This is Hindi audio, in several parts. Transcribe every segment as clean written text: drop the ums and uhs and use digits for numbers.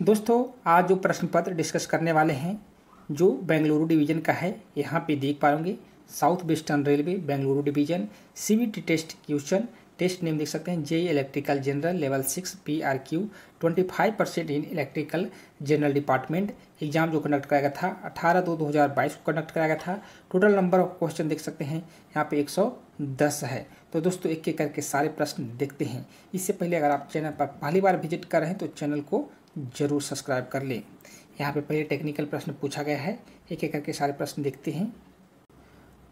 दोस्तों आज जो प्रश्न पत्र डिस्कस करने वाले हैं जो बेंगलुरु डिवीजन का है, यहाँ पे देख पाएंगे south western railway Bengaluru division CBT test question. Test name देख सकते हैं JE electrical general level 6 PRQ 25% in electrical general department. Exam जो कंडक्ट कराया गया था 18/2/2022 को कंडक्ट कराया गया था। टोटल नंबर ऑफ क्वेश्चन देख सकते हैं यहाँ पे 110 है। तो दोस्तों एक एक करके सारे प्रश्न देखते हैं। इससे पहले अगर आप चैनल पर पहली बार विजिट कर रहे हैं तो चैनल को जरूर सब्सक्राइब कर लें। यहाँ पे पहले टेक्निकल प्रश्न पूछा गया है, एक एक करके सारे प्रश्न देखते हैं।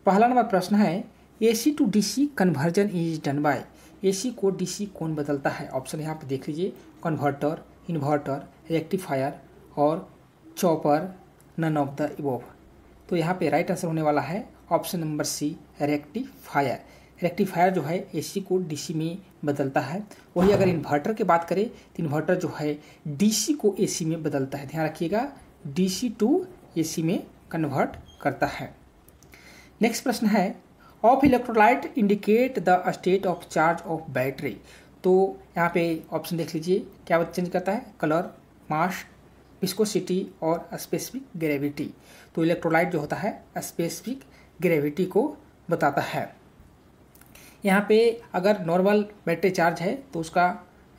पहला नंबर प्रश्न है AC to DC conversion is done by. AC को DC कौन बदलता है? ऑप्शन यहाँ पे देख लीजिए, कन्वर्टर, इन्वर्टर, रेक्टिफायर और chopper, none of the above. तो यहाँ पे राइट आंसर होने वाला है option number C, rectifier. Rectifier जो है AC को DC में बदलता है। वही अगर इन्वर्टर की बात करें तो इन्वर्टर जो है DC को AC में बदलता है। ध्यान रखिएगा, DC टू AC में कन्वर्ट करता है। नेक्स्ट प्रश्न है of electrolyte indicate the state of charge of battery. तो यहाँ पे ऑप्शन देख लीजिए, क्या चेंज करता है? कलर, मास, विस्कोसिटी और स्पेसिफिक ग्रेविटी। तो इलेक्ट्रोलाइट जो होता है स्पेसिफिक ग्रेविटी को बताता है। यहाँ पे अगर नॉर्मल बैटरी चार्ज है तो उसका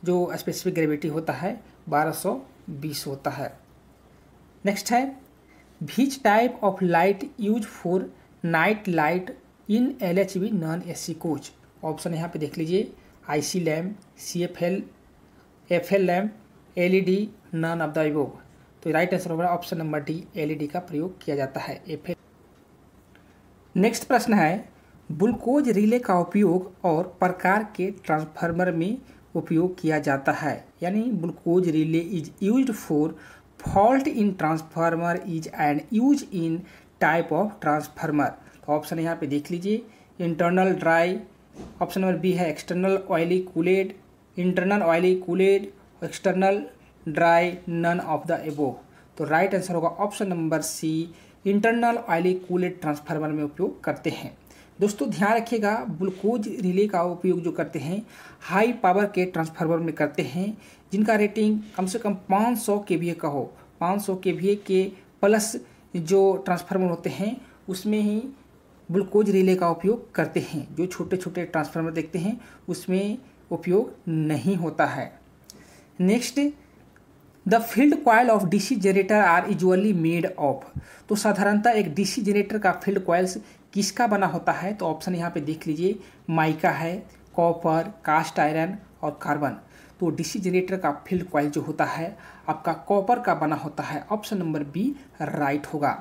जो स्पेसिफिक ग्रेविटी होता है 1220 होता है। नेक्स्ट है which type of light use for night light in LHV non AC coach. Option यहाँ पे देख लीजिए, IC lamp, CFL, FL lamp, LED, none of the above. तो राइट आंसर होगा ऑप्शन नंबर डी, LED का प्रयोग किया जाता है, FL। नेक्स्ट प्रश्न है ग्लूकोज रिले का उपयोग और प्रकार के ट्रांसफार्मर में उपयोग किया जाता है। यानी glucose relay is used for fault in transformer is and use in type of transformer. तो ऑप्शन यहाँ पे देख लीजिए, internal dry, option number B है external oily cooled, internal oily cooled, external dry, none of the above. तो राइट आंसर होगा option number C, internal oily cooled transformer में उपयोग करते हैं। दोस्तों ध्यान रखिएगा, ग्लूकोज रिले का उपयोग जो करते हैं हाई पावर के ट्रांसफार्मर में करते हैं जिनका रेटिंग कम से कम 500 kVA का हो। 500 kVA के प्लस जो ट्रांसफार्मर होते हैं उसमें ही ग्लूकोज रिले का उपयोग करते हैं। जो छोटे छोटे ट्रांसफार्मर देखते हैं उसमें उपयोग नहीं होता है। Next, the field coil of DC generator are usually made of. तो साधारणतः एक DC जनरेटर का फील्ड कॉइल्स किसका बना होता है? तो ऑप्शन यहाँ पे देख लीजिए, माइका है, कॉपर, कास्ट आयरन और कार्बन। तो DC जनरेटर का फील्ड कॉइल जो होता है आपका कॉपर का बना होता है। ऑप्शन नंबर बी राइट होगा।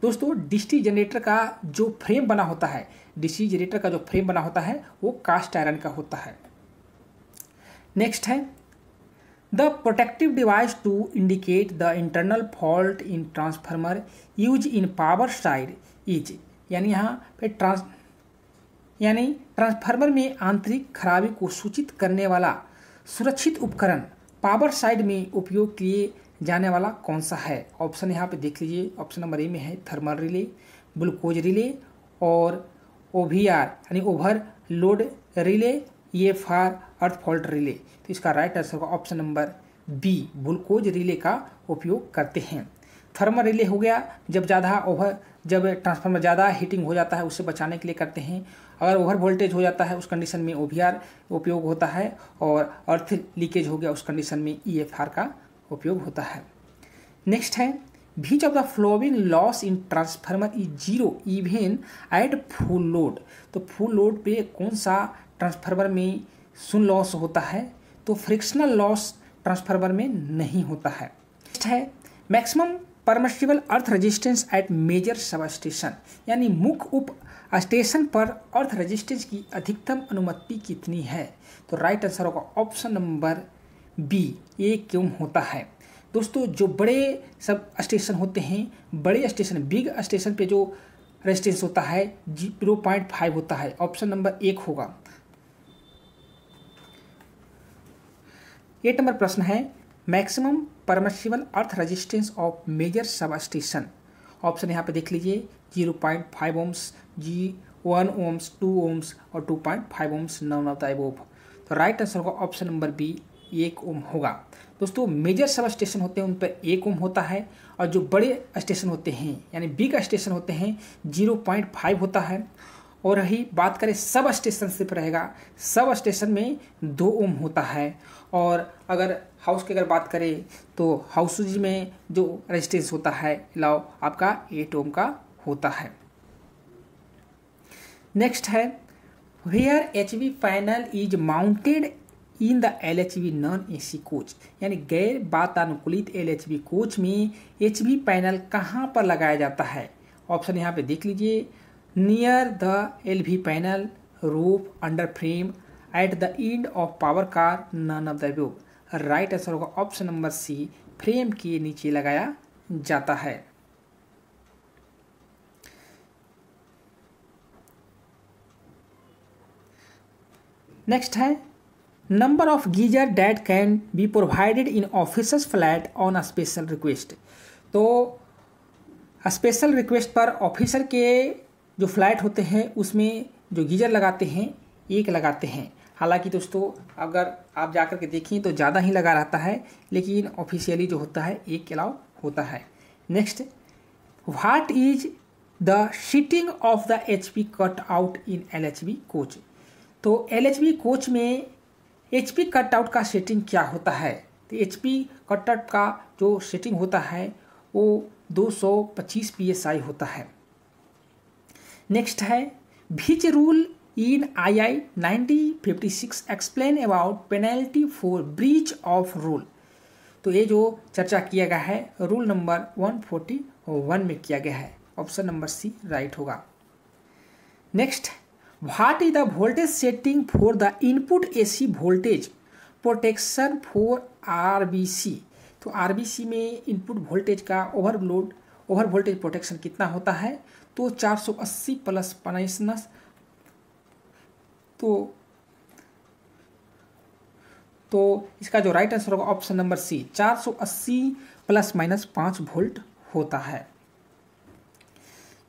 दोस्तों DC जनरेटर का जो फ्रेम बना होता है, DC जनरेटर का जो फ्रेम बना होता है वो कास्ट आयरन का होता है। नेक्स्ट है the protective device to indicate the internal fault in transformer use in power side is. यानी यहाँ पे ट्रांसफार्मर में आंतरिक खराबी को सूचित करने वाला सुरक्षित उपकरण पावर साइड में उपयोग किए जाने वाला कौन सा है? ऑप्शन यहाँ पे देख लीजिए, ऑप्शन नंबर ए में है थर्मल रिले, ग्लूकोज रिले और OVR यानी over load relay, EFR earth fault relay. तो इसका राइट आंसर होगा option number B, glucose relay का उपयोग करते हैं। थर्मल रिले हो गया जब जब ट्रांसफार्मर ज़्यादा हीटिंग हो जाता है उससे बचाने के लिए करते हैं। अगर ओवर वोल्टेज हो जाता है उस कंडीशन में OVR उपयोग होता है, और अर्थ लीकेज हो गया उस कंडीशन में EFR का उपयोग होता है। नेक्स्ट है which of the flowing loss in transformer is zero even at full load. तो फुल लोड पे कौन सा ट्रांसफार्मर में शून्य लॉस होता है? तो फ्रिक्शनल लॉस ट्रांसफार्मर में नहीं होता है। नेक्स्ट है maximum permissible earth resistance at major sub station. यानी मुख्य उप स्टेशन पर अर्थ रेजिस्टेंस की अधिकतम अनुमति कितनी है? तो राइट आंसर होगा ऑप्शन नंबर बी, 1 क्यों होता है। दोस्तों जो बड़े सब स्टेशन होते हैं, बड़े स्टेशन बिग स्टेशन पे जो रेजिस्टेंस होता है 0.5 होता है। ऑप्शन नंबर 1 होगा। 8 नंबर प्रश्न है maximum permissible earth resistance of major sub station. Option यहाँ पे देख लीजिए, 0.5 ओम्स, 1 ओम्स, 2 ओम्स और 2.5 ohms, none of the above. तो राइट आंसर होगा ऑप्शन नंबर बी, 1 ओम होगा। दोस्तों मेजर सब स्टेशन होते हैं उन पर 1 ओम होता है, और जो बड़े स्टेशन होते हैं यानी बिग स्टेशन होते हैं 0.5 होता है। और रही बात करें सब स्टेशन से रहेगा, सब स्टेशन में 2 ओम होता है। और अगर हाउस की अगर बात करें तो हाउसेज में जो रेजिस्टेंस होता है अलाउ आपका 8 ओम का होता है। नेक्स्ट है where HV panel is mounted in the LHV non AC coach, यानी गैर वातानुकूलित LHV कोच में HV पैनल कहाँ पर लगाया जाता है। ऑप्शन यहाँ पे देख लीजिए, near the LV panel, roof, under frame, at the end of power car, none of the above. Right answer होगा ऑप्शन नंबर सी, फ्रेम के नीचे लगाया जाता है। नेक्स्ट है number of geyser that can be provided in officers flat on a special request. तो स्पेशल रिक्वेस्ट पर ऑफिसर के जो फ्लैट होते हैं उसमें जो गीजर लगाते हैं 1 लगाते हैं। हालांकि दोस्तों अगर आप जाकर के देखें तो ज़्यादा ही लगा रहता है, लेकिन ऑफिशियली जो होता है 1 अलाउ होता है। Next, what is the seating of the HP cut out in LHV coach. तो LHV कोच में HP कट आउट का सेटिंग क्या होता है। तो HP कट आउट का जो सेटिंग होता है वो 225 PSI होता है। नेक्स्ट है which rule in II 1956 explain about penalty for breach of rule. तो ये जो चर्चा किया गया है रूल नंबर 141 में किया गया है। ऑप्शन नंबर सी राइट होगा। Next, what is the voltage setting for the input AC voltage protection for RBC। तो RBC में इनपुट वोल्टेज का ओवर वोल्टेज प्रोटेक्शन कितना होता है। तो 480 प्लस माइनस तो इसका जो राइट आंसर होगा option number C, 480 plus minus 5 volt होता है।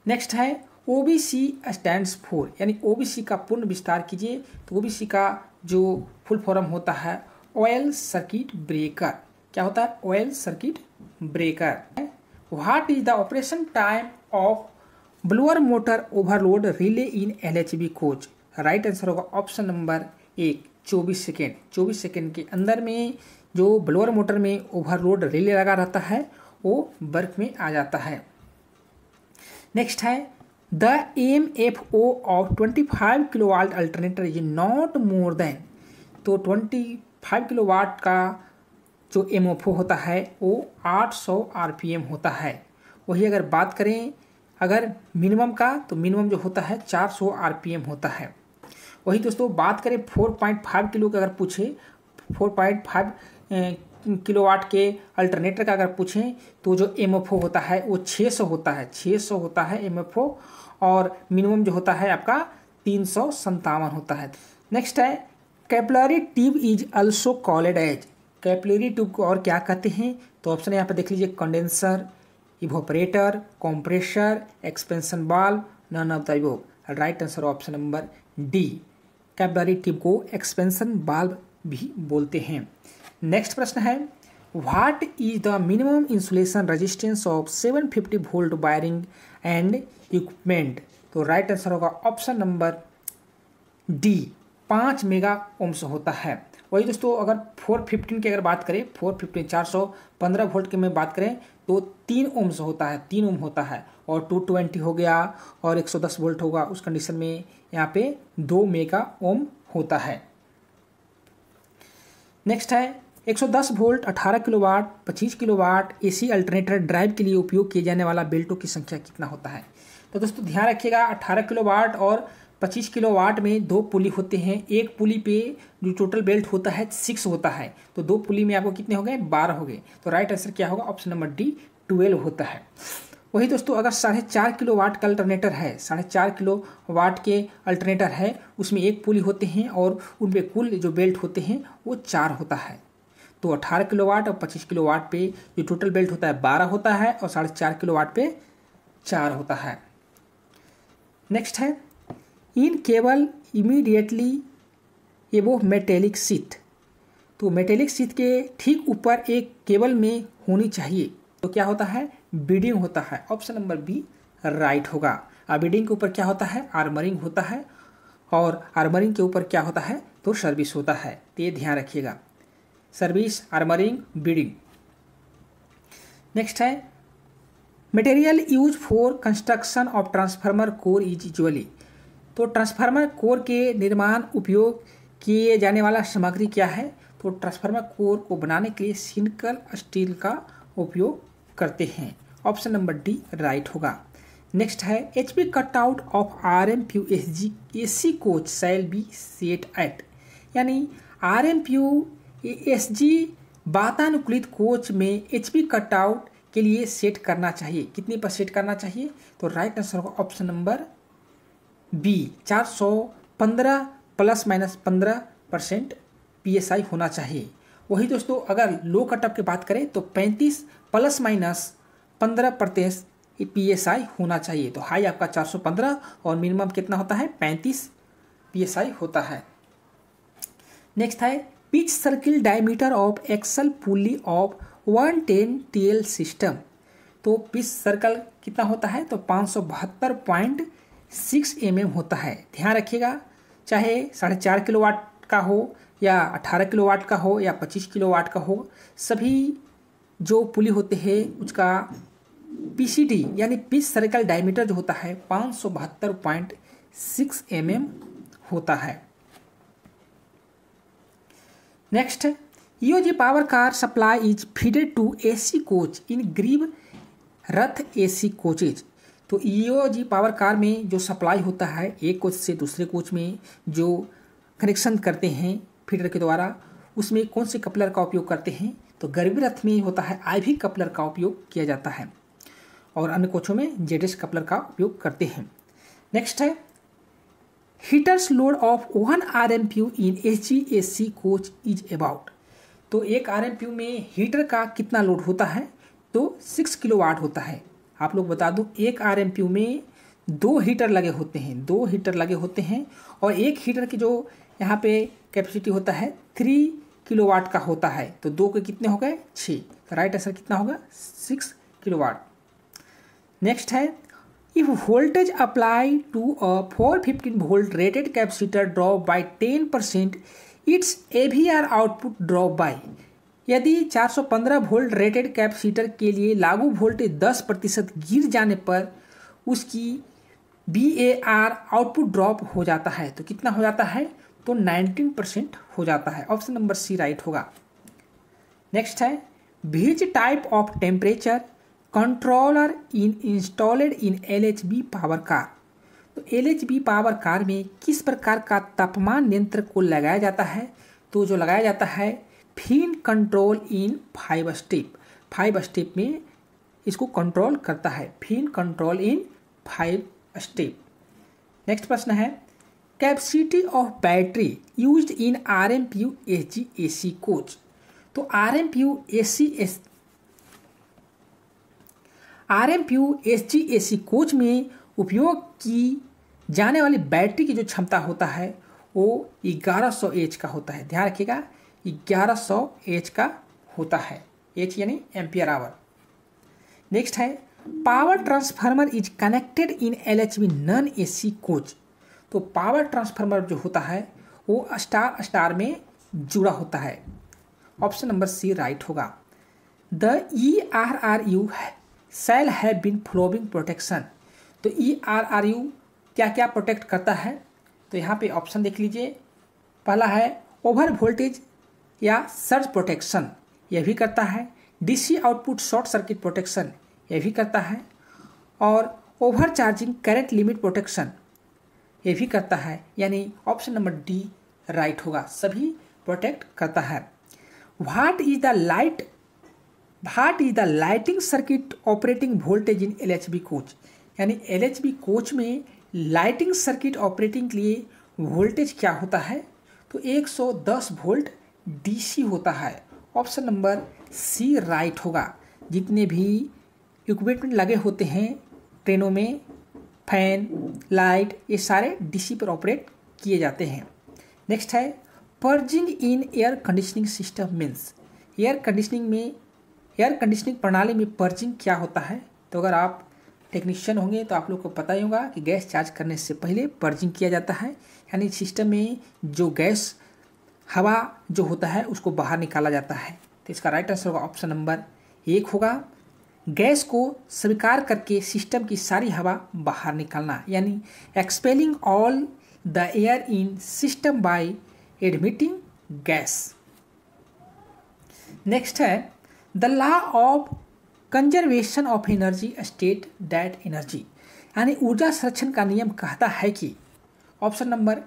नेक्स्ट है OBC स्टैंड्स फॉर, यानी OBC का पूर्ण विस्तार कीजिए। तो OBC का जो फुल फॉर्म होता है ऑयल सर्किट ब्रेकर। क्या होता है? Oil circuit breaker. What is the operation time of blower motor overload relay in LHV coach. Right answer होगा ऑप्शन नंबर 1, 24 सेकेंड। 24 सेकेंड के अंदर में जो ब्लोअर मोटर में ओवरलोड रिले लगा रहता है वो वर्क में आ जाता है। नेक्स्ट है the MFO of 25 kilowatt alternator is not more than. तो 25 किलोवाट का जो MFO होता है वो 800 RPM होता है। वही अगर बात करें अगर मिनिमम का, तो मिनिमम जो होता है 400 RPM होता है। वही दोस्तों बात करें 4.5 किलो का अगर पूछे, 4.5 किलोवाट के अल्टरनेटर का अगर पूछें तो जो MFO होता है वो 600 होता है। 600 होता है MFO, और मिनिमम जो होता है आपका 357 होता है। नेक्स्ट है capillary tube is also called as. Capillary tube को और क्या कहते हैं। तो ऑप्शन यहाँ पे देख लीजिए, condenser, evaporator, compressor, expansion valve, none of the above. Right answer option number D, capillary tube को एक्सपेंशन वाल्व भी बोलते हैं। नेक्स्ट प्रश्न है what is the minimum insulation resistance of 750 volt wiring and equipment. तो राइट आंसर होगा option number D, 5 mega ohms होता है। वही दोस्तों अगर 415 की अगर बात करें, 415 415 वोल्ट की में बात करें तो 3 ओम्स होता है, 3 ओम होता है। और 220 हो गया और 110 वोल्ट होगा, उस कंडीशन में यहाँ पे 2 मेगा ओम होता है। नेक्स्ट है 110 volt 18 kilowatt 25 kilowatt AC alternator drive के लिए उपयोग किए जाने वाला बेल्टों की संख्या कितना होता है। तो दोस्तों ध्यान रखिएगा 18 किलोवाट और 25 किलोवाट में 2 पुली होते हैं। एक पुली पे जो टोटल बेल्ट होता है 6 होता है, तो 2 पुली में आपको कितने हो गए? 12 हो गए। तो राइट आंसर क्या होगा? ऑप्शन नंबर डी, 12 होता है। वही दोस्तों अगर 4.5 किलोवाट का अल्टरनेटर है, 4.5 किलोवाट के अल्टरनेटर है, उसमें एक पुली होते हैं और उनपे कुल जो बेल्ट होते हैं वो 4 होता है। तो 18 किलोवाट और 25 किलोवाट पे जो टोटल बेल्ट होता है 12 होता है और 4.5 किलोवाट पे 4 होता है। नेक्स्ट है in cable immediately above metallic sheet. तो मेटेलिक शीट के ठीक ऊपर एक केबल में होनी चाहिए। तो क्या होता है? बीडिंग होता है। ऑप्शन नंबर बी राइट होगा। अब बीडिंग के ऊपर क्या होता है? आर्मरिंग होता है, और आर्मरिंग के ऊपर क्या होता है? तो सर्विस होता है। तो ये ध्यान रखिएगा, सर्विस, आर्मरिंग, बीडिंग। नेक्स्ट है material use for construction of transformer core is usually. तो ट्रांसफार्मर कोर के निर्माण उपयोग किए जाने वाला सामग्री क्या है? तो ट्रांसफार्मर कोर को बनाने के लिए सिंकल स्टील का उपयोग करते हैं। ऑप्शन नंबर डी राइट होगा। नेक्स्ट है HP cutout of RMPU SG AC coach shall be set at, यानी आरएमपीयू एसजी वातानुकूलित कोच में एचपी कटआउट के लिए सेट करना चाहिए। कितने पर सेट करना चाहिए? तो राइट आंसर होगा ऑप्शन नंबर बी 415 ±15% PSI होना चाहिए। वही दोस्तों अगर लो कटअप की बात करें तो 35 ±15% PSI होना चाहिए। तो हाई आपका 415 और मिनिमम कितना होता है? 35 PSI होता है। नेक्स्ट है pitch circle diameter of axle pulley of 110 TL system. तो पिच सर्कल कितना होता है? तो 572.6 mm होता है। ध्यान रखिएगा, चाहे 4.5 किलोवाट का हो या 18 किलोवाट का हो या 25 किलोवाट का हो, सभी जो पुली होते हैं उसका PCD यानी पिच सर्कल डायमीटर जो होता है 572.6 mm होता है। Next EOG power car supply is feeded to AC coach in Garib Rath AC coaches. तो EOG पावर कार में जो सप्लाई होता है एक कोच से दूसरे कोच में जो कनेक्शन करते हैं फीडर के द्वारा, उसमें कौन से कपलर का उपयोग करते हैं? तो गरीब रथ में होता है IV कपलर का उपयोग किया जाता है, और अन्य कोचों में ZS कपलर का उपयोग करते हैं। नेक्स्ट है heaters load of 1 RMPU in SGAC coach is about. तो एक RMPU में हीटर का कितना लोड होता है? तो 6 किलोवाट होता है। आप लोग बता दूं एक RMPU में 2 हीटर लगे होते हैं, 2 हीटर लगे होते हैं, और एक हीटर की जो यहाँ पे कैपेसिटी होता है 3 किलोवाट का होता है। तो 2 के कितने हो गए? 6। राइट आंसर कितना होगा? 6 किलोवाट। नेक्स्ट है if voltage apply to a 415 volt rated capacitor drop by 10% it's AVR output drop by. यदि 415 वोल्ट रेटेड कैपेसिटर के लिए लागू वोल्टेज 10% गिर जाने पर उसकी VAR आउटपुट ड्रॉप हो जाता है। तो कितना हो जाता है? तो 19% हो जाता है। ऑप्शन नंबर सी राइट होगा। नेक्स्ट है which type of temperature controller installed in LHB power car. तो LHB पावर कार में किस प्रकार का तापमान नियंत्रक को लगाया जाता है? तो जो लगाया जाता है fan control in 5 step. 5 step में इसको कंट्रोल करता है, fan control in 5 step. Next प्रश्न है capacity of battery used in RMPU SGAC coach. तो RMPU SGAC कोच में उपयोग की जाने वाली बैटरी की जो क्षमता होता है वो 1100 H का होता है। ध्यान रखिएगा 1100 H का होता है, H यानी एम्पियर आवर। नेक्स्ट है power transformer is connected in LHB non AC coach. तो पावर ट्रांसफार्मर जो होता है वो स्टार स्टार में जुड़ा होता है। ऑप्शन नंबर सी राइट होगा। The ERRU shall have been following protection. तो ERRU क्या क्या प्रोटेक्ट करता है? तो यहाँ पे ऑप्शन देख लीजिए। पहला है ओवर वोल्टेज या सर्ज प्रोटेक्शन, यह भी करता है। DC output short circuit protection, यह भी करता है। और over charging current limit protection, ये भी करता है। यानी ऑप्शन नंबर डी राइट होगा, सभी प्रोटेक्ट करता है। What is the lighting circuit operating voltage in LHB coach. यानी LHB कोच में लाइटिंग सर्किट ऑपरेटिंग के लिए वोल्टेज क्या होता है? तो 110 वोल्ट DC होता है। ऑप्शन नंबर सी राइट होगा। जितने भी इक्विपमेंट लगे होते हैं ट्रेनों में, फैन, लाइट, ये सारे DC पर ऑपरेट किए जाते हैं। नेक्स्ट है purging in air conditioning system means air conditioning प्रणाली में पर्जिंग क्या होता है। तो अगर आप टेक्नीशियन होंगे तो आप लोग को पता ही होगा कि गैस चार्ज करने से पहले पर्जिंग किया जाता है, यानी सिस्टम में जो गैस हवा जो होता है उसको बाहर निकाला जाता है। तो इसका राइट आंसर होगा ऑप्शन नंबर 1 होगा, गैस को स्वीकार करके सिस्टम की सारी हवा बाहर निकालना, यानी expelling all the air in system by admitting gas. Next है the law of conservation of energy state that energy, यानी ऊर्जा संरक्षण का नियम कहता है कि ऑप्शन नंबर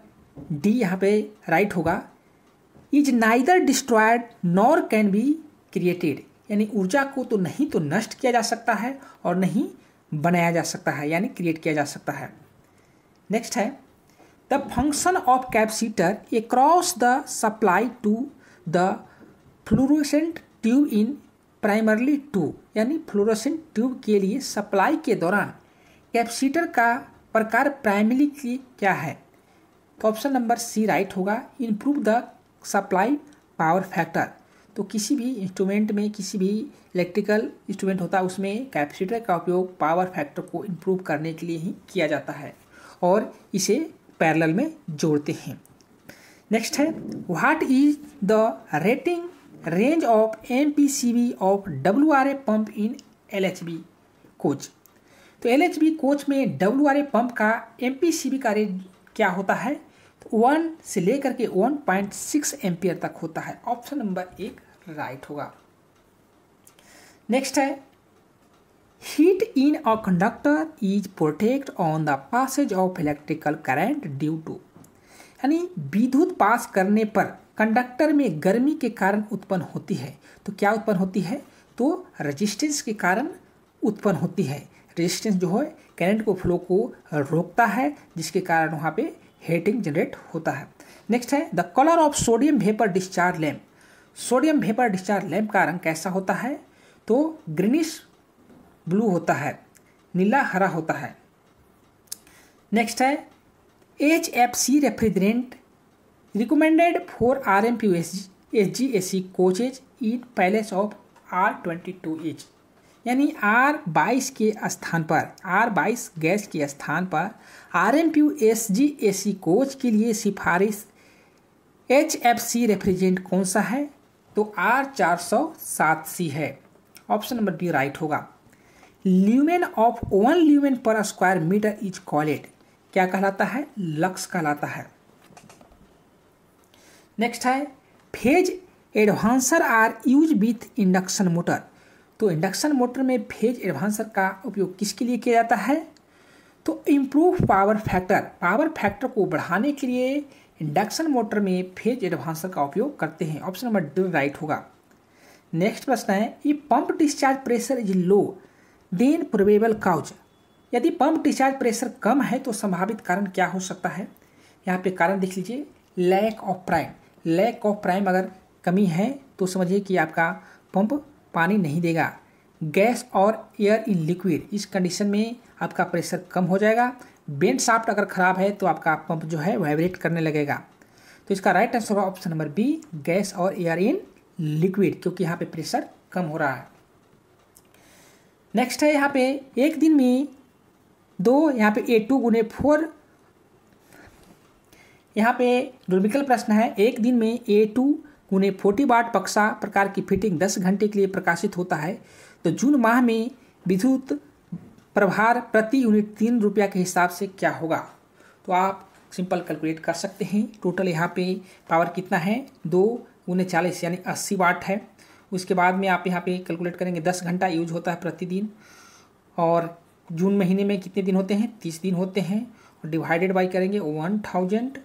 डी यहाँ पे राइट होगा, is neither destroyed nor can be created, यानी ऊर्जा को तो नहीं तो नष्ट किया जा सकता है और नहीं बनाया जा सकता है, यानी क्रिएट किया जा सकता है। नेक्स्ट है the function of capacitor across the supply to the fluorescent tube in primarily to, यानी फ्लोरोसेंट ट्यूब के लिए सप्लाई के दौरान कैपेसिटर का प्रकार प्राइमरी की क्या है। तो ऑप्शन नंबर सी राइट होगा, improve the supply power factor. तो किसी भी इंस्ट्रूमेंट में, किसी भी इलेक्ट्रिकल इंस्ट्रूमेंट होता है उसमें कैपेसिटर का उपयोग पावर फैक्टर को इम्प्रूव करने के लिए ही किया जाता है और इसे पैरेलल में जोड़ते हैं। नेक्स्ट है what is the rating range of MPCV of WRA pump in LHB coach. तो LHB कोच में WRA पंप का MPCV का रेंज क्या होता है। तो 1 से लेकर के 1.6 एम्पियर तक होता है। ऑप्शन नंबर 1 राइट होगा। नेक्स्ट है heat in a conductor is protect on the passage of electrical current due to, यानी विद्युत पास करने पर कंडक्टर में गर्मी के कारण उत्पन्न होती है। तो क्या उत्पन्न होती है, तो रेजिस्टेंस के कारण उत्पन्न होती है। रेजिस्टेंस जो है करंट को फ्लो को रोकता है, जिसके कारण वहाँ पे हीटिंग जनरेट होता है। नेक्स्ट है the colour of sodium vapour discharge lamp. Sodium vapour discharge lamp का रंग कैसा होता है, तो ग्रीनिश ब्लू होता है, नीला हरा होता है। नेक्स्ट है HFC refrigerant recommended for RMPU SGAC coaches in palace of R22H, यानी R22 के स्थान पर, R22 गैस के स्थान पर RMPU SGAC कोच के लिए सिफारिश HFC रेफ्रिजरेंट कौन सा है, तो R407C है। ऑप्शन नंबर बी राइट होगा। ल्यूमेन ऑफ 1 ल्यूमेन पर स्क्वायर मीटर इज कॉल्ड, क्या कहलाता है, लक्स कहलाता है। नेक्स्ट है phase advancer are use with induction motor. तो इंडक्शन मोटर में फेज एडवांसर का उपयोग किसके लिए किया जाता है, तो improve power factor, power factor को बढ़ाने के लिए इंडक्शन मोटर में फेज एडवांसर का उपयोग करते हैं। ऑप्शन नंबर डी राइट होगा। नेक्स्ट प्रश्न है ये pump discharge pressure is low then probable cause, यदि पंप डिस्चार्ज प्रेशर कम है तो संभावित कारण क्या हो सकता है। यहाँ पे कारण देख लीजिए, lack of prime, lack of prime अगर कमी है तो समझिए कि आपका पंप पानी नहीं देगा। गैस और एयर इन लिक्विड, इस कंडीशन में आपका प्रेशर कम हो जाएगा। बेंड शाफ्ट अगर ख़राब है तो आपका पंप जो है वाइब्रेट करने लगेगा। तो इसका राइट आंसर होगा ऑप्शन नंबर बी, गैस और एयर इन लिक्विड, क्योंकि यहाँ पे प्रेशर कम हो रहा है। नेक्स्ट है यहाँ पे एक दिन में यहाँ पे A2 गुने 4, यहाँ पे न्यूमेरिकल प्रश्न है, एक दिन में A2 गुने 40 वाट पक्षा प्रकार की फिटिंग 10 घंटे के लिए प्रकाशित होता है, तो जून माह में विद्युत प्रभार प्रति यूनिट 3 रुपया के हिसाब से क्या होगा। तो आप सिंपल कैलकुलेट कर सकते हैं। टोटल यहाँ पे पावर कितना है, 2 गुने 40 यानी 80 वाट है। उसके बाद में आप यहाँ पे कैलकुलेट करेंगे 10 घंटा यूज होता है प्रतिदिन, और जून महीने में कितने दिन होते हैं, 30 दिन होते हैं, और डिवाइडेड बाई करेंगे 1000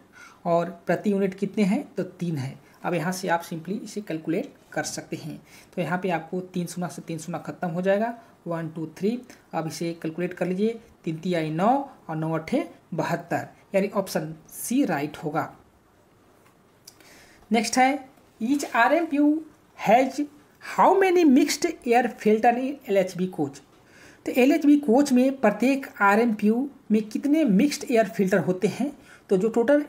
और प्रति यूनिट कितने हैं, तो 3 है। अब यहाँ से आप सिंपली इसे कैलकुलेट कर सकते हैं। तो यहाँ पे आपको 3 शून्य से 3 शून्य खत्म हो जाएगा, 1 2 3। अब इसे कैलकुलेट कर लीजिए, 3 3 9 और 9 8 72, यानी ऑप्शन सी राइट होगा। नेक्स्ट है each RMPU has how many mixed air filter in LHB coach. तो LHB कोच में प्रत्येक RMPU में कितने मिक्स्ड एयर फिल्टर होते हैं। तो जो टोटल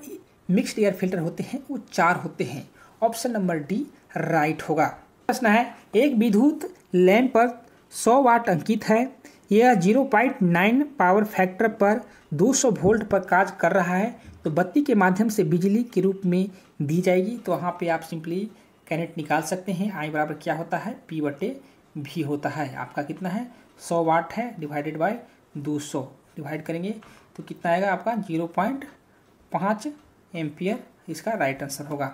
मिक्स्ड एयर फिल्टर होते हैं वो 4 होते हैं। ऑप्शन नंबर डी राइट होगा। प्रश्न है, एक विद्युत लैंप पर 100 वाट अंकित है, यह 0.9 पावर फैक्टर पर 200 वोल्ट पर कार्य कर रहा है, तो बत्ती के माध्यम से बिजली के रूप में दी जाएगी। तो वहाँ पे आप सिंपली करंट निकाल सकते हैं। आई बराबर क्या होता है, P/V होता है। आपका कितना है, 100 वाट है, डिवाइडेड बाय 200 डिवाइड करेंगे तो कितना आएगा आपका 0.5 एम्पियर। इसका राइट आंसर होगा।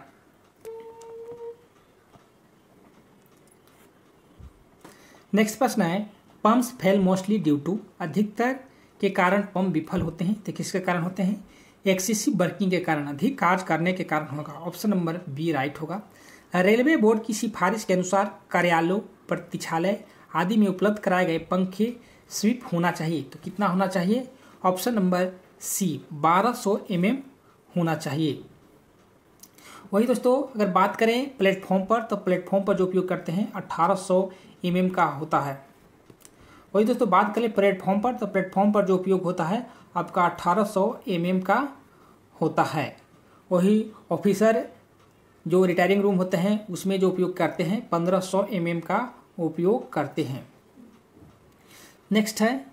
नेक्स्ट प्रश्न है, pumps fail mostly due to, अधिकतर के कारण पंप विफल होते हैं, तो किसके कारण होते हैं, एक्सेसिव वर्किंग के कारण, अधिक कार्य करने के कारण होगा। ऑप्शन नंबर बी राइट होगा। रेलवे बोर्ड की सिफारिश के अनुसार कार्यालयों, प्रतीक्षालय आदि में उपलब्ध कराए गए पंखे स्वीप होना चाहिए, तो कितना होना चाहिए, ऑप्शन नंबर सी 1200 mm होना चाहिए। वही दोस्तों अगर बात करें प्लेटफॉर्म पर, तो प्लेटफॉर्म पर जो उपयोग करते हैं 1800 mm का होता है। वही दोस्तों बात करें प्लेटफॉर्म पर, तो प्लेटफॉर्म पर जो उपयोग होता है आपका 1800 mm का होता है। वही ऑफिसर जो रिटायरिंग रूम होते हैं उसमें जो उपयोग करते हैं 1500 mm का उपयोग करते हैं। नेक्स्ट है,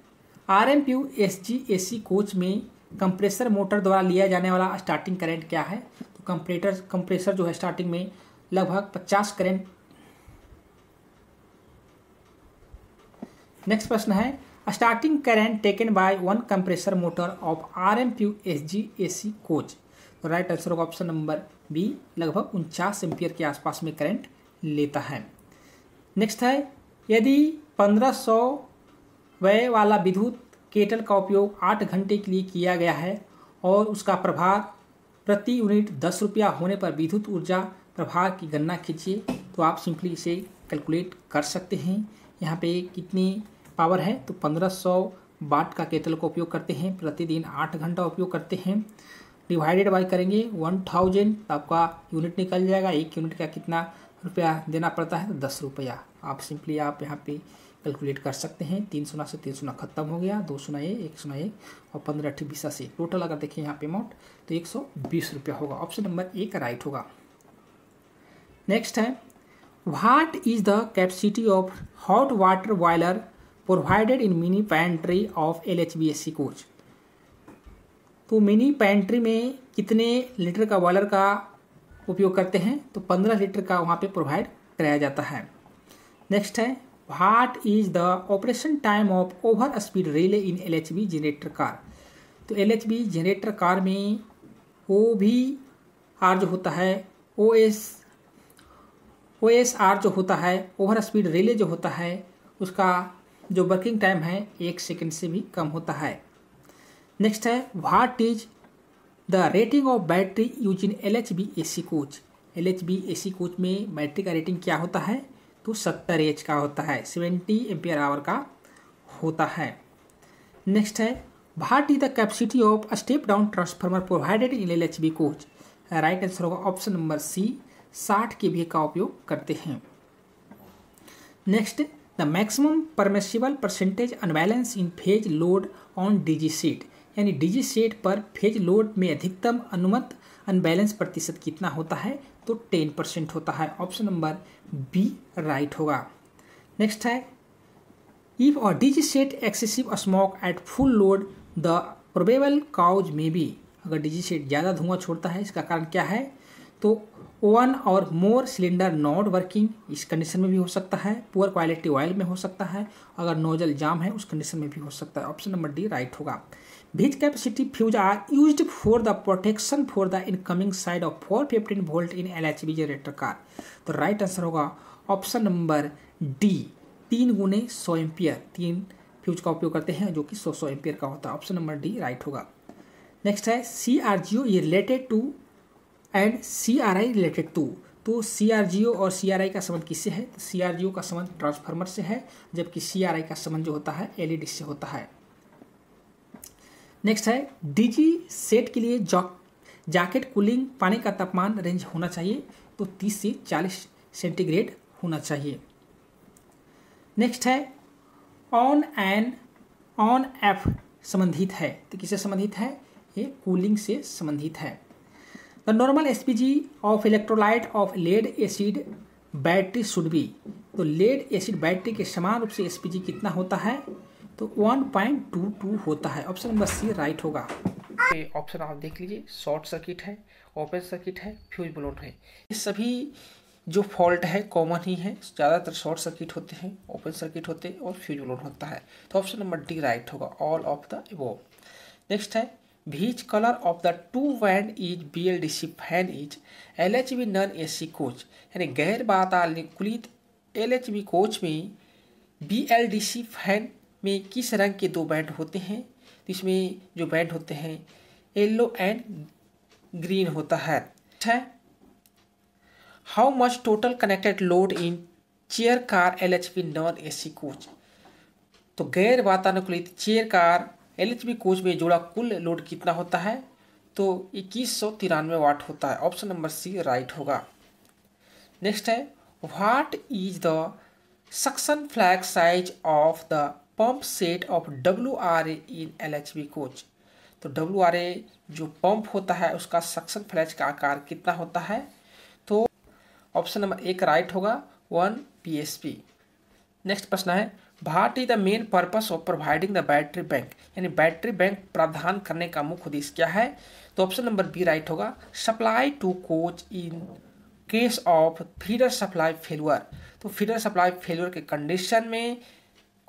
RMPU SG AC कोच में कंप्रेसर मोटर द्वारा लिया जाने वाला स्टार्टिंग करंट क्या है, तो कंप्रेसर जो है स्टार्टिंग में लगभग 50 करंट। नेक्स्ट प्रश्न है, starting current taken by one compressor motor of RMPU SG AC coach, तो राइट आंसर होगा ऑप्शन नंबर बी, लगभग 49 एम्पियर के आसपास में करंट लेता है। नेक्स्ट है, यदि 1500 व्यय वाला विद्युत केटल का उपयोग 8 घंटे के लिए किया गया है और उसका प्रभार प्रति यूनिट 10 रुपया होने पर विद्युत ऊर्जा प्रभार की गणना कीजिए, तो आप सिंपली इसे कैलकुलेट कर सकते हैं। यहाँ पे कितनी पावर है, तो 1500 वाट का केटल का उपयोग करते हैं, प्रतिदिन 8 घंटा उपयोग करते हैं, डिवाइडेड बाय करेंगे 1000, तो आपका यूनिट निकल जाएगा। 1 यूनिट का कितना रुपया देना पड़ता है, तो 10 रुपया। आप सिंपली आप यहाँ पे कैलकुलेट कर सकते हैं। 3 शून्य से 3 शून्य खत्म हो गया, 2 शून्य 1 शून्य 1 और 15 8 20 से टोटल अगर देखें यहाँ पे अमाउंट तो 120 रुपया होगा। ऑप्शन नंबर ए का राइट होगा। नेक्स्ट है, what is the capacity of hot water boiler provided in mini pantry of LHB-SC coach, तो मिनी पैंट्री में कितने लीटर का बॉयलर का उपयोग करते हैं, तो 15 लीटर का वहाँ पे प्रोवाइड कराया जाता है। नेक्स्ट है, what is the operation time of over speed relay in LHB generator car, तो LHB जनरेटर कार में OVR जो होता है, OSR जो होता है, ओवर स्पीड रिले जो होता है, उसका जो वर्किंग टाइम है 1 सेकंड से भी कम होता है। नेक्स्ट है, what is the rating of battery use in LHB-AC coach, LHB-AC coach में बैटरी का रेटिंग क्या होता है, तो 70 H का होता है, 70 एम्पियर आवर का होता है। नेक्स्ट है, what is the capacity of step down transformer provided in LHB coach, right answer होगा ऑप्शन नंबर सी, 60 kVA का उपयोग करते हैं। Next, the maximum permissible percentage unbalance in phase load on DG set, यानी DG सेट पर फेज लोड में अधिकतम अनुमत अनबैलेंस प्रतिशत कितना होता है, तो 10% होता है। ऑप्शन नंबर बी राइट होगा। नेक्स्ट है, if a DG set excessive smoke at full load the probable cause may be, अगर DG सेट ज़्यादा धुआं छोड़ता है इसका कारण क्या है, तो 1 और मोर सिलेंडर नॉट वर्किंग, इस कंडीशन में भी हो सकता है, पुअर क्वालिटी ऑयल में हो सकता है, अगर नोजल जाम है उस कंडीशन में भी हो सकता है। ऑप्शन नंबर डी राइट होगा। Which capacity fuse are used for the protection for the incoming side of 415 volt in LHB generator car, तो राइट आंसर होगा ऑप्शन नंबर डी, 3 गुने 100 एम्पियर, 3 फ्यूज का उपयोग करते हैं जो कि 100 एम्पियर का होता है। ऑप्शन नंबर डी राइट होगा। नेक्स्ट है, CRGO related to and CRI related to, तो CRGO और CRI का संबंध किससे है, तो CRGO का संबंध ट्रांसफार्मर से है, जबकि CRI का संबंध जो होता है LED से होता है। नेक्स्ट है, DG सेट के लिए जैकेट कूलिंग पानी का तापमान रेंज होना चाहिए, तो 30 से 40 सेंटीग्रेड होना चाहिए। नेक्स्ट है, ऑन एफ संबंधित है, तो किससे संबंधित है, ये कूलिंग से संबंधित है। The normal SPG of electrolyte of lead acid battery should be, तो लेड एसिड बैटरी के समान रूप से एसपीजी कितना होता है, तो 1.22 होता है। ऑप्शन नंबर सी राइट होगा। ऑप्शन आप देख लीजिए, शॉर्ट सर्किट है, ओपन सर्किट है, फ्यूज ब्लोन है। ये सभी जो फॉल्ट है कॉमन ही है, ज़्यादातर शॉर्ट सर्किट होते हैं, ओपन सर्किट होते हैं और फ्यूज ब्लोन होता है। तो ऑप्शन नंबर डी राइट होगा, all of the above. Next है which colour of the two band is BLDC fan is LHB non AC coach, यानी गैर वातानुकूलित एलएचबी कोच में बीएलडीसी फैन में किस रंग के दो बैंड होते हैं, तो इसमें जो बैंड होते हैं येलो एंड ग्रीन होता है। How much total connected load in chair car LHB non AC coach, तो गैर वातानुकूलित चेयर कार एलएचबी कोच में जुड़ा कुल लोड कितना होता है, तो 2193 वाट होता है। ऑप्शन नंबर सी राइट होगा। नेक्स्ट है what is the suction flag size of the pump set of WRA in LHB coach, तो WRA जो पंप होता है उसका सक्शन फ्लैग का आकार कितना होता है, तो ऑप्शन नंबर एक राइट होगा, 1 PSP। नेक्स्ट प्रश्न है what is the main purpose of providing the battery bank, यानी बैटरी बैंक प्रदान करने का मुख्य उद्देश्य क्या है, तो ऑप्शन नंबर बी राइट होगा, supply to coach in case of feeder supply failure, तो फीडर सप्लाई फेलुअर के कंडीशन में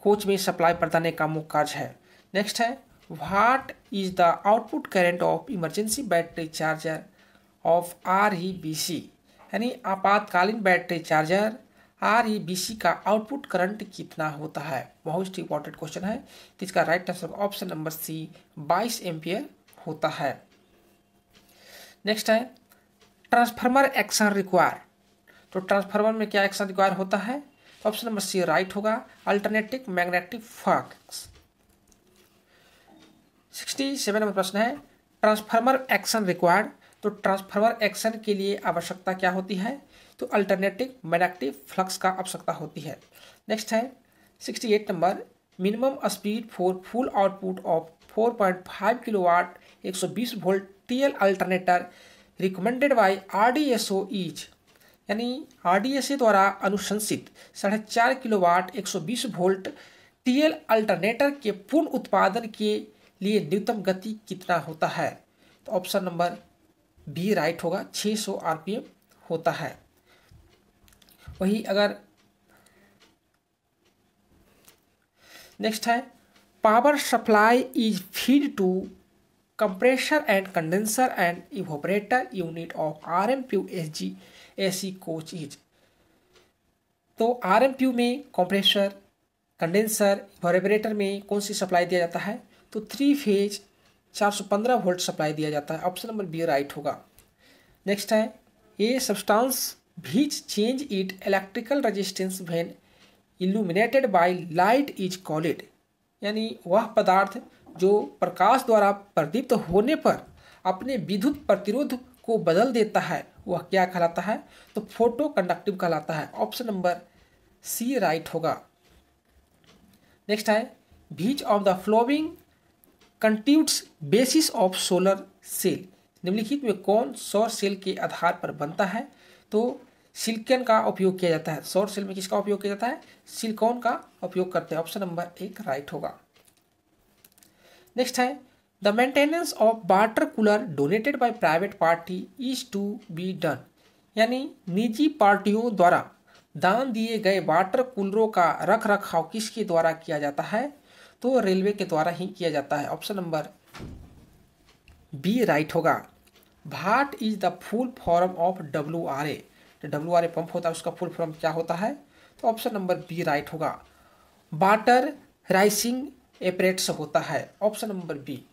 कोच में सप्लाई प्रदान का मुख्य कार्य है। नेक्स्ट है what is the output current of emergency battery charger of REBC, यानी आपातकालीन बैटरी चार्जर REBC का आउटपुट करंट कितना होता है, बहुत इंपॉर्टेंट क्वेश्चन है। तो इसका right answer option number C 22 ampere होता है। नेक्स्ट है ट्रांसफार्मर एक्शन रिक्वायर, तो ट्रांसफार्मर में क्या एक्शन रिक्वायर होता है, तो ऑप्शन नंबर सी राइट होगा, अल्टरनेटिव मैग्नेटिक फ्लक्स। 67 नंबर प्रश्न है ट्रांसफार्मर एक्शन रिक्वायर्ड, तो ट्रांसफार्मर एक्शन के लिए आवश्यकता क्या होती है, तो अल्टरनेटिव मैग्नेटिक फ्लक्स का आवश्यकता होती है। नेक्स्ट है 68 number minimum speed for full output of 4.5 kilowatt 120 volt TL alternator recommended by RDSO is, यानी RDSA द्वारा अनुशंसित 4.5 किलोवाट 120 वोल्ट TL अल्टरनेटर के पूर्ण उत्पादन के लिए न्यूनतम गति कितना होता है, तो ऑप्शन नंबर बी राइट होगा, 600 RPM होता है। वही अगर नेक्स्ट है power supply is feed to compressor and condenser and evaporator unit of RMPU SG AC coach is, तो RMPU में कंप्रेसर, कंडेंसर, इवोपरेटर में कौन सी सप्लाई दिया जाता है, तो 3 फेज 415 वोल्ट सप्लाई दिया जाता है। ऑप्शन नंबर बी राइट होगा। नेक्स्ट है a substance which change its electrical resistance when illuminated by light is called, यानी वह पदार्थ जो प्रकाश द्वारा प्रदीप्त होने पर अपने विद्युत प्रतिरोध को बदल देता है वह क्या कहलाता है, तो फोटो कंडक्टिव कहलाता है। ऑप्शन नंबर सी राइट होगा। नेक्स्ट है which of the following constitutes basis of solar cell, निम्नलिखित में कौन सौर सेल के आधार पर बनता है, तो सिलिकॉन का उपयोग किया जाता है। सौर सेल में किसका उपयोग किया जाता है, सिलिकॉन का उपयोग करते हैं। ऑप्शन नंबर एक राइट होगा। नेक्स्ट है the maintenance of water cooler donated by private party is to be done, यानी निजी पार्टियों द्वारा दान दिए गए वाटर कूलरों का रख रखाव किसके द्वारा किया जाता है, तो रेलवे के द्वारा ही किया जाता है। ऑप्शन नंबर बी राइट होगा। What is the full form of WRA, तो WRA पंप होता है उसका फुल फॉर्म क्या होता है, तो ऑप्शन नंबर बी राइट होगा, वाटर राइसिंग एपरेट्स होता है। Option number B.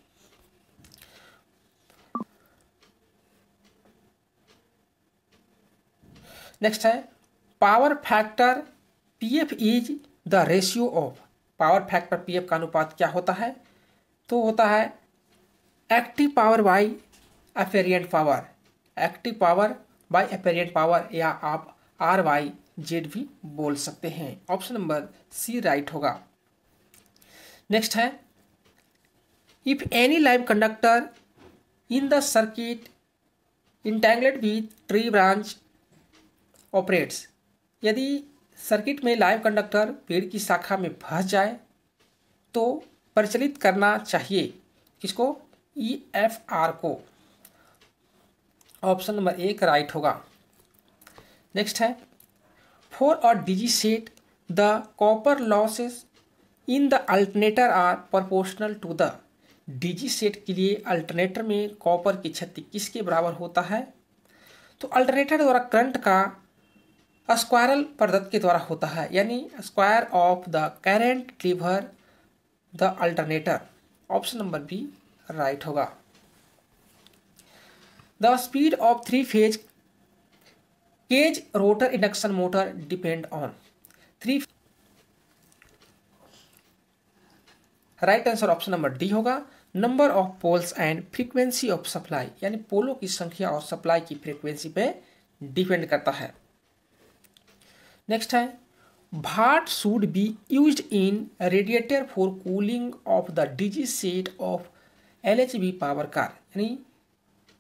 नेक्स्ट है power factor PF is the ratio of, power factor PF का अनुपात क्या होता है, तो होता है active power by apparent power, active power by apparent power, या आप RYZ भी बोल सकते हैं। ऑप्शन नंबर सी राइट होगा। नेक्स्ट है if any live conductor in the circuit entangled with tree branch operates, यदि सर्किट में लाइव कंडक्टर पेड़ की शाखा में फंस जाए तो परिचालित करना चाहिए किसको, EFR को। ऑप्शन नंबर 1 राइट होगा। नेक्स्ट है, for a DG set the copper losses in the alternator are proportional to the, DG set के लिए अल्टरनेटर में कॉपर की क्षति किसके बराबर होता है, तो अल्टरनेटर द्वारा करंट का स्क्वायरल पद्धति के द्वारा होता है, यानी square of the current deliver the alternator. Option number B right होगा। The speed of 3 phase cage rotor induction motor depend on 3, right answer option number D होगा। Number of poles and frequency of supply, यानी पोलों की संख्या और सप्लाई की फ्रीक्वेंसी पे डिपेंड करता है। नेक्स्ट है, what should be used in radiator for cooling of the DG set of LHV power car, यानी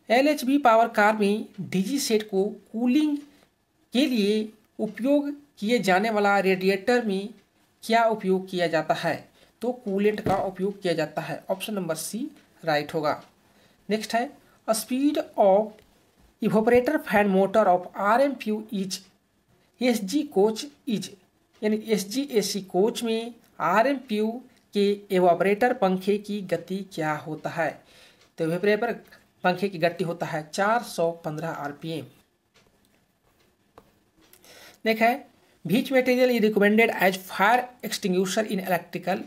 LHV पावर कार में डीजी सेट को कूलिंग के लिए उपयोग किए जाने वाला रेडिएटर में क्या उपयोग किया जाता है, तो कूलेंट का उपयोग किया जाता है। ऑप्शन नंबर सी राइट होगा। नेक्स्ट है, speed of evaporator fan motor of RMPU is SG coach is, यानी SGAC कोच में RMPU के इवोपरेटर पंखे की गति क्या होता है, तो इवोपरेटर पंखे की गति होता है 415 RPM। देखा है, which material is recommended as fire extinguisher in electrical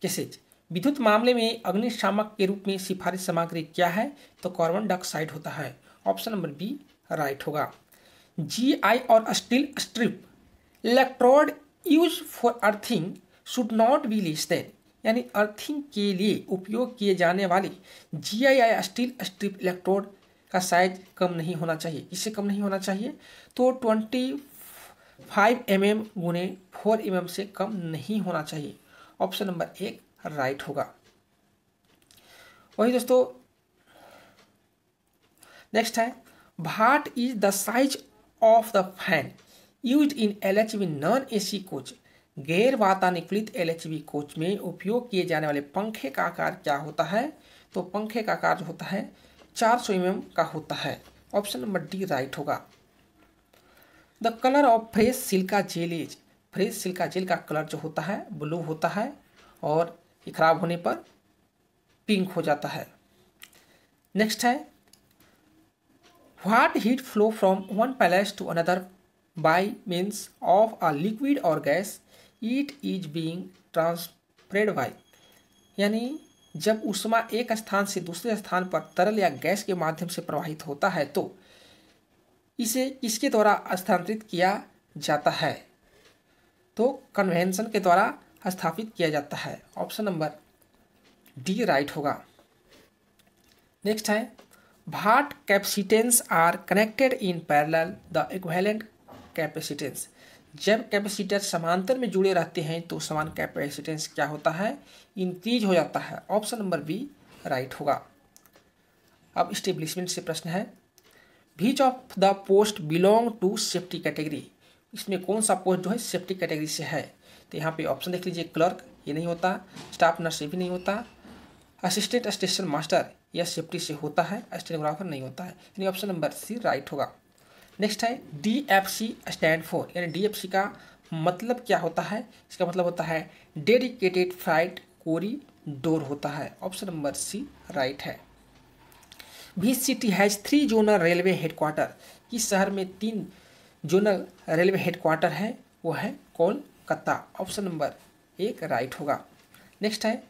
cases, विद्युत मामले में अग्निशामक के रूप में सिफारिश सामग्री क्या है, तो कार्बन डाइऑक्साइड होता है। ऑप्शन नंबर बी राइट होगा। GI और steel strip electrode use for earthing should not be less than, यानी अर्थिंग के लिए उपयोग किए जाने वाले GI या स्टील स्ट्रिप इलेक्ट्रोड का साइज कम नहीं होना चाहिए। इससे कम नहीं होना चाहिए, तो 25 mm गुने 4 mm से कम नहीं होना चाहिए। ऑप्शन नंबर 1 राइट होगा। वही दोस्तों, नेक्स्ट है, what is the size of the fan used in LHV non AC coach, गैर वातानुकूलित LHV कोच में उपयोग किए जाने वाले पंखे का आकार क्या होता है, तो पंखे का आकार जो होता है 400 mm का होता है। ऑप्शन नंबर डी राइट होगा। The colour of fresh silica gel is, fresh silica gel का कलर जो होता है ब्लू होता है और ये खराब होने पर पिंक हो जाता है। नेक्स्ट है, what heat flow from one place to another by means of a liquid और gas it is being transferred by, यानी जब ऊष्मा एक स्थान से दूसरे स्थान पर तरल या गैस के माध्यम से प्रवाहित होता है तो इसे किसके द्वारा स्थानांतरित किया जाता है, तो कन्वेंशन के द्वारा स्थापित किया जाता है। ऑप्शन नंबर डी राइट होगा। नेक्स्ट है, what capacitance are connected in parallel the equivalent capacitance, जब कैपेसिटर समांतर में जुड़े रहते हैं तो समान कैपेसिटेंस क्या होता है, इंक्रीज हो जाता है। ऑप्शन नंबर बी राइट होगा। अब स्टेब्लिशमेंट से प्रश्न है, which of the post belong to safety category, इसमें कौन सा पोस्ट जो है सेफ्टी कैटेगरी से है, तो यहाँ पे ऑप्शन देख लीजिए, क्लर्क ये नहीं होता, स्टाफ नर्स ये भी नहीं होता, असिस्टेंट स्टेशन मास्टर यह सेफ्टी से होता है, स्टेनोग्राफर नहीं होता है, यानी ऑप्शन नंबर सी राइट होगा। नेक्स्ट है, DFC स्टैंड फॉर, यानी DFC का मतलब क्या होता है, इसका मतलब होता है डेडिकेटेड फ्राइट कॉरिडोर होता है। ऑप्शन नंबर सी राइट है। Which city has 3 zonal railway headquarter, किस शहर में 3 जोनल रेलवे हेडक्वार्टर है, वो है कोलकाता। ऑप्शन नंबर 1 राइट होगा। नेक्स्ट है,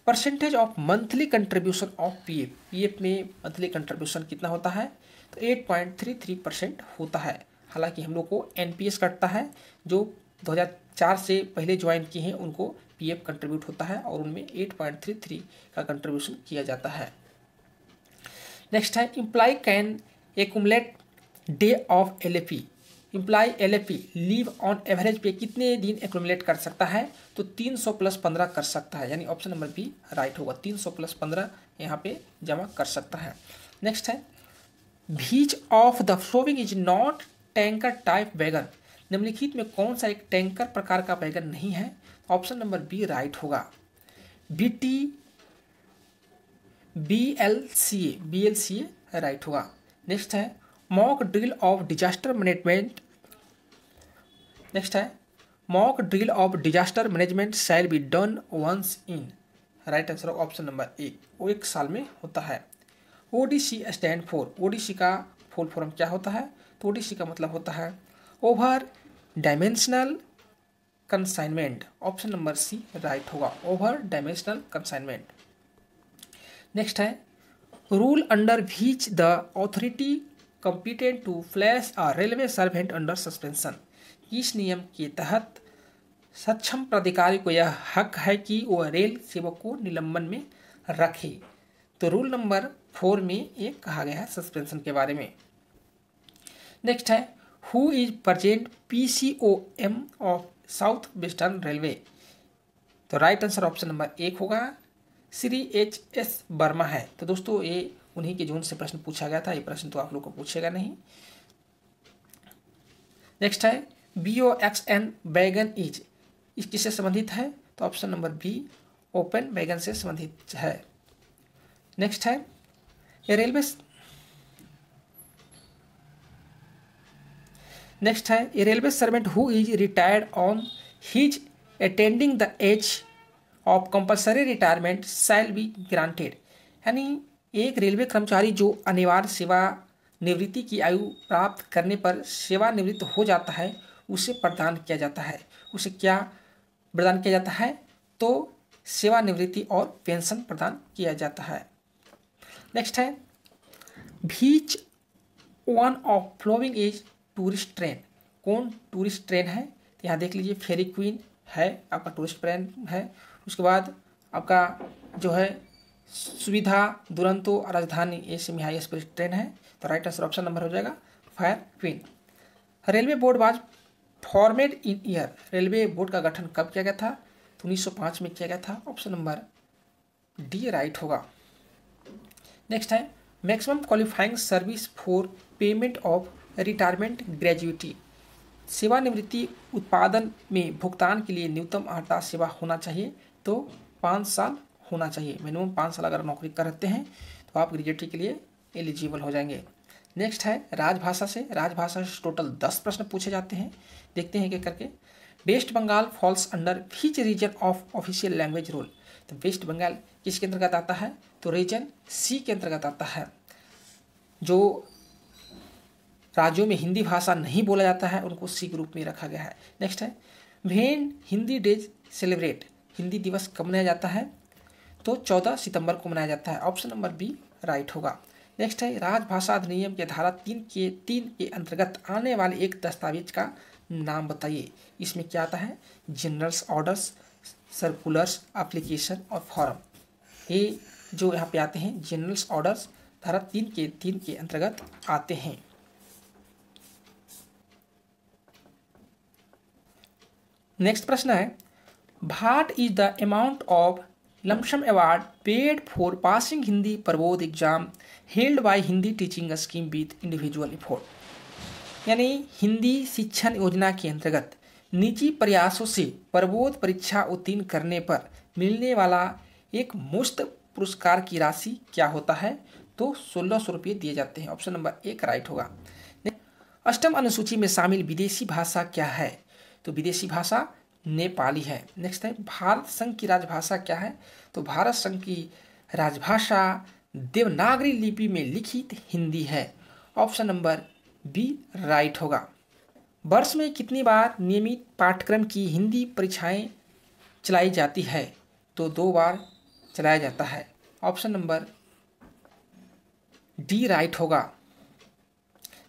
percentage of monthly contribution of PF में मंथली कंट्रीब्यूशन कितना होता है, तो 8.33% होता है। हालांकि हम लोग को NPS कटता है, जो 2004 से पहले ज्वाइन किए हैं उनको PF कंट्रीब्यूट होता है और उनमें 8.33 का कंट्रीब्यूशन किया जाता है। नेक्स्ट है, imply can accumulate day of LFE, imply LFE leave on average पे कितने दिन एक्यूमुलेट कर सकता है, तो 300 + 15 कर सकता है, यानी ऑप्शन नंबर बी राइट होगा। 300 + 15 यहाँ पे जमा कर सकता है। नेक्स्ट है, which of the following is not tanker type wagon, निम्नलिखित में कौन सा एक टैंकर प्रकार का वैगन नहीं है? ऑप्शन नंबर बी राइट होगा। बीटी BLCA राइट होगा। नेक्स्ट है mock drill of disaster management, next है mock drill of disaster management shall be done once in, right answer option number A, वो 1 साल में होता है। ओडीसी स्टैंड फॉर, ओडीसी का फुल फॉर्म क्या होता है? तो ओडीसी का मतलब होता है over dimensional consignment, option number C right होगा, ओवर डायमेंशनल कंसाइनमेंट। नेक्स्ट है rule under which the authority competent to place a railway servant under suspension, इस नियम के तहत सक्षम प्राधिकारी को यह हक है कि वह रेल सेवक को निलंबन में रखे। तो रूल नंबर 4 में एक कहा गया है सस्पेंशन के बारे में। नेक्स्ट है who is present PCOM of south western railway, तो राइट आंसर ऑप्शन नंबर 1 होगा, श्री HS वर्मा है। तो दोस्तों ये उन्हीं के जोन से प्रश्न पूछा गया था, ये प्रश्न तो आप लोग को पूछेगा नहीं। नेक्स्ट है BOXN वैगन इज, इस किससे संबंधित है? तो option number B open wagon से संबंधित है। नेक्स्ट है रेलवे, नेक्स्ट है a railway servant who is retired on his attending the age of compulsory retirement shall be granted, यानी एक रेलवे कर्मचारी जो अनिवार्य सेवा निवृत्ति की आयु प्राप्त करने पर सेवानिवृत्त हो जाता है उसे प्रदान किया जाता है। उसे क्या प्रदान किया जाता है? तो सेवानिवृत्ति और पेंशन प्रदान किया जाता है। नेक्स्ट है which one of following is tourist train, कौन टूरिस्ट ट्रेन है? तो यहाँ देख लीजिए फेरी क्वीन है आपका टूरिस्ट ट्रेन है। उसके बाद आपका जो है सुविधा दुरंतो राजधानी ये सेमी हाई स्पीड ट्रेन है। तो राइट आंसर ऑप्शन नंबर हो जाएगा fire queen. Railway board was formed in year, railway board का गठन कब किया गया था? तो 1905 में किया गया था, ऑप्शन नंबर डी राइट होगा। नेक्स्ट है maximum qualifying service for payment of retirement gratuity, सेवानिवृत्ति उत्पादन में भुगतान के लिए न्यूनतम अर्हता सेवा होना चाहिए, तो 5 साल होना चाहिए। मिनिमम 5 साल अगर नौकरी करते हैं तो आप ग्रेजुएटी के लिए एलिजिबल हो जाएंगे। नेक्स्ट है राजभाषा से, राजभाषा से टोटल 10 प्रश्न पूछे जाते हैं, देखते हैं क्या करके। West Bengal falls under which region of official language rule, तो वेस्ट बंगाल किसके अंतर्गत आता है? तो रीजन सी के अंतर्गत आता है। जो राज्यों में हिंदी भाषा नहीं बोला जाता है उनको सी ग्रुप में रखा गया है। नेक्स्ट है when Hindi days celebrate, Hindi दिवस कब मनाया जाता है? तो 14 सितंबर को मनाया जाता है, ऑप्शन नंबर बी राइट होगा। नेक्स्ट है राजभाषा अधिनियम के धारा 3 के अंतर्गत आने वाले एक दस्तावेज का नाम बताइए। इसमें क्या आता है? जनरल्स ऑर्डर्स, सर्कुलर्स, एप्लीकेशन और फॉर्म, ये जो यहाँ पे आते हैं जनरल्स ऑर्डर्स धारा 3 के अंतर्गत आते हैं। नेक्स्ट प्रश्न है what is the amount of lump sum award paid for passing Hindi Prabodh exam held by Hindi teaching scheme with individual effort, यानी हिंदी शिक्षण योजना के अंतर्गत निजी प्रयासों से प्रबोध परीक्षा उत्तीर्ण करने पर मिलने वाला एक मुफ्त पुरस्कार की राशि क्या होता है? तो 1600 रुपये दिए जाते हैं, ऑप्शन नंबर 1 राइट होगा। अष्टम अनुसूची में शामिल विदेशी भाषा क्या है? तो विदेशी भाषा नेपाली है। नेक्स्ट है भारत संघ की राजभाषा क्या है? तो भारत संघ की राजभाषा देवनागरी लिपि में लिखित हिंदी है, ऑप्शन नंबर बी राइट होगा। वर्ष में कितनी बार नियमित पाठ्यक्रम की हिंदी परीक्षाएं चलाई जाती है? तो 2 बार चलाया जाता है, ऑप्शन नंबर डी राइट होगा।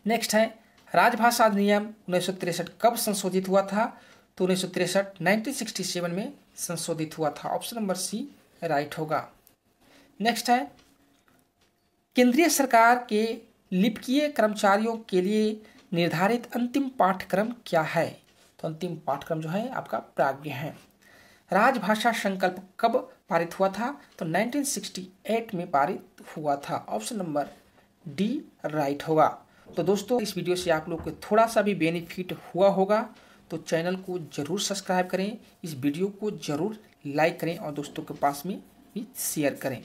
नेक्स्ट है राजभाषा अधिनियम 1963 कब संशोधित हुआ था? तो 1967 में संशोधित हुआ था, ऑप्शन नंबर सी राइट होगा। नेक्स्ट है केंद्रीय सरकार के लिपिकीय कर्मचारियों के लिए निर्धारित अंतिम पाठ्यक्रम क्या है? तो अंतिम पाठ्यक्रम जो है आपका प्राज्ञ है। राजभाषा संकल्प कब पारित हुआ था? तो 1968 में पारित हुआ था, ऑप्शन नंबर डी राइट होगा। तो दोस्तों इस वीडियो से आप लोग को थोड़ा सा भी बेनिफिट हुआ होगा तो चैनल को ज़रूर सब्सक्राइब करें, इस वीडियो को ज़रूर लाइक करें और दोस्तों के पास में भी शेयर करें।